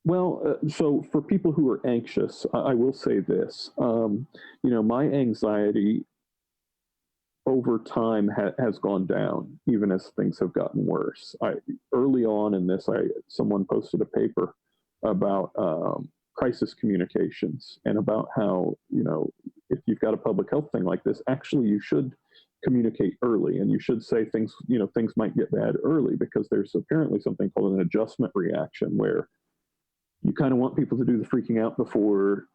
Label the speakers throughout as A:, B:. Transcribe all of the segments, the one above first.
A: So for people who are anxious, I will say this. My anxiety over time has gone down, even as things have gotten worse. Early on in this, someone posted a paper about crisis communications and about how if you've got a public health thing like this, actually you should communicate early and you should say things. Things might get bad early because there's apparently something called an adjustment reaction where you kind of want people to do the freaking out before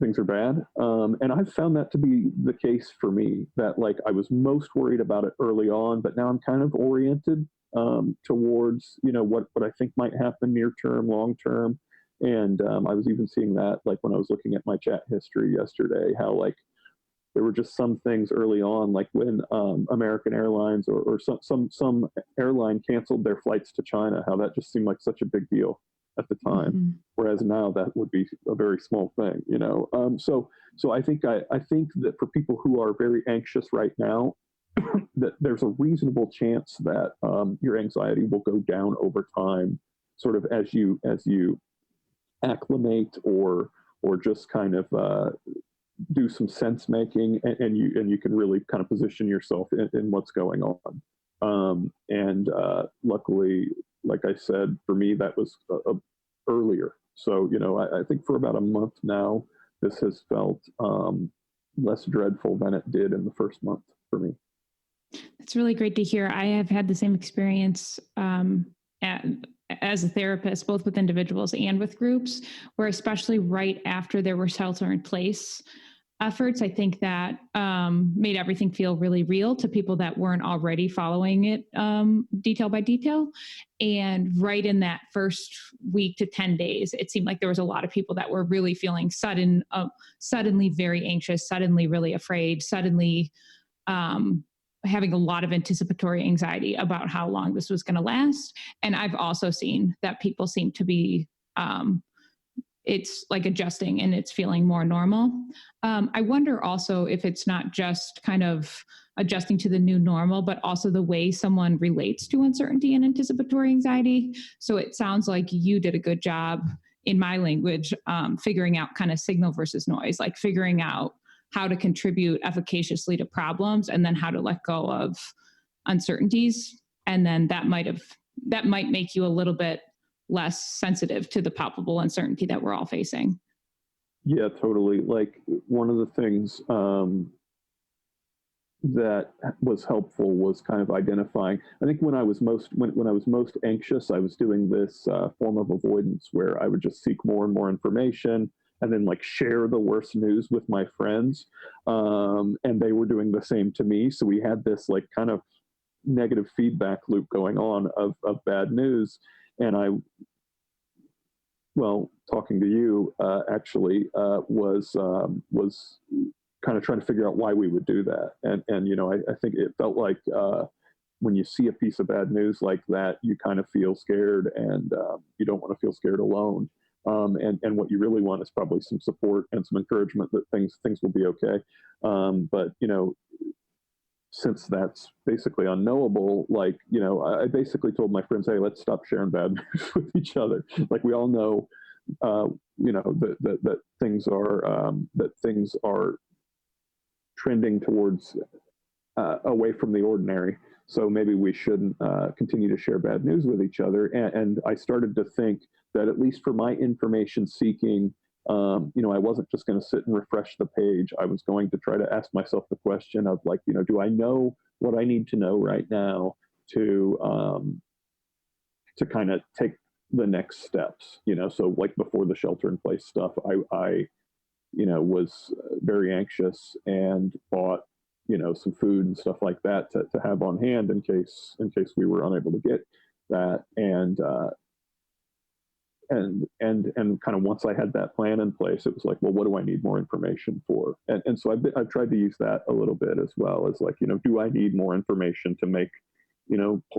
A: things are bad. And I've found that to be the case for me, that like I was most worried about it early on, but now I'm kind of oriented towards, what I think might happen near term, long term. And I was even seeing that like when I was looking at my chat history yesterday, how like there were just some things early on, like when American Airlines or some airline canceled their flights to China, how that just seemed like such a big deal at the time, whereas now that would be a very small thing, So I think that for people who are very anxious right now, that there's a reasonable chance that your anxiety will go down over time, sort of as you acclimate or just kind of do some sense making, and you can really kind of position yourself in what's going on. Luckily, like I said, for me, that was earlier. So, I think for about a month now, this has felt less dreadful than it did in the first month for me.
B: That's really great to hear. I have had the same experience as a therapist, both with individuals and with groups, where especially right after there were shelter in place efforts, I think that made everything feel really real to people that weren't already following it detail by detail. And right in that first week to 10 days, it seemed like there was a lot of people that were really feeling suddenly very anxious, suddenly really afraid, suddenly having a lot of anticipatory anxiety about how long this was going to last. And I've also seen that people seem to be it's like adjusting and it's feeling more normal. I wonder also if it's not just kind of adjusting to the new normal, but also the way someone relates to uncertainty and anticipatory anxiety. So it sounds like you did a good job, in my language, figuring out kind of signal versus noise, like figuring out how to contribute efficaciously to problems and then how to let go of uncertainties. And then that might make you a little bit less sensitive to the palpable uncertainty that we're all facing.
A: Yeah, totally. Like one of the things that was helpful was kind of identifying. I think when I was most anxious, I was doing this form of avoidance where I would just seek more and more information and then like share the worst news with my friends, and they were doing the same to me. So we had this like kind of negative feedback loop going on of bad news. And talking to you actually was kind of trying to figure out why we would do that. And I think it felt like when you see a piece of bad news like that, you kind of feel scared, and you don't want to feel scared alone. And what you really want is probably some support and some encouragement that things will be okay. But since that's basically unknowable, like, I basically told my friends, hey, let's stop sharing bad news with each other. Like we all know, that things are trending towards away from the ordinary. So maybe we shouldn't continue to share bad news with each other. And I started to think that at least for my information seeking, I wasn't just going to sit and refresh the page. I was going to try to ask myself the question of like, do I know what I need to know right now to kind of take the next steps? So like before the shelter in place stuff, I was very anxious and bought some food and stuff like that to have on hand in case we were unable to get that. And kind of once I had that plan in place, it was like, well, what do I need more information for? And so I've tried to use that a little bit as well as like, do I need more information to make,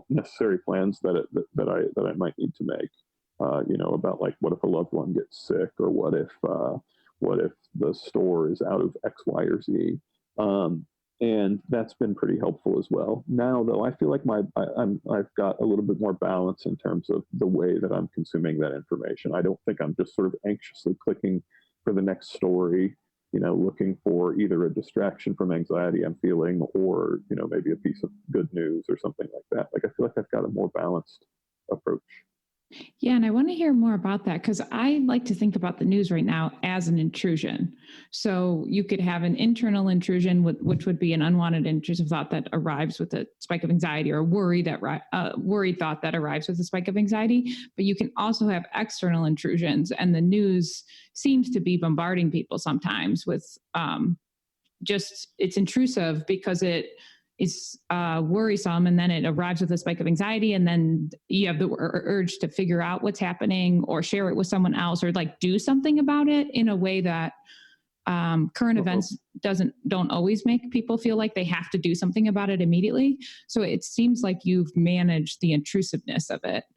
A: necessary plans that I might need to make, about like, what if a loved one gets sick, or what if the store is out of X, Y, or Z? and that's been pretty helpful as well. Now, though, I feel like I've got a little bit more balance in terms of the way that I'm consuming that information. I don't think I'm just sort of anxiously clicking for the next story, looking for either a distraction from anxiety I'm feeling or, maybe a piece of good news or something like that. Like I feel like I've got a more balanced approach.
B: Yeah, and I want to hear more about that because I like to think about the news right now as an intrusion. So you could have an internal intrusion, which would be an unwanted intrusive thought that arrives with a spike of anxiety, or worried thought that arrives with a spike of anxiety. But you can also have external intrusions, and the news seems to be bombarding people sometimes with just it's intrusive because it is worrisome, and then it arrives with a spike of anxiety, and then you have the urge to figure out what's happening or share it with someone else or like do something about it in a way that current
A: Uh-oh.
B: events don't always make people feel like they have to do something about it immediately. So it seems like you've managed the intrusiveness of it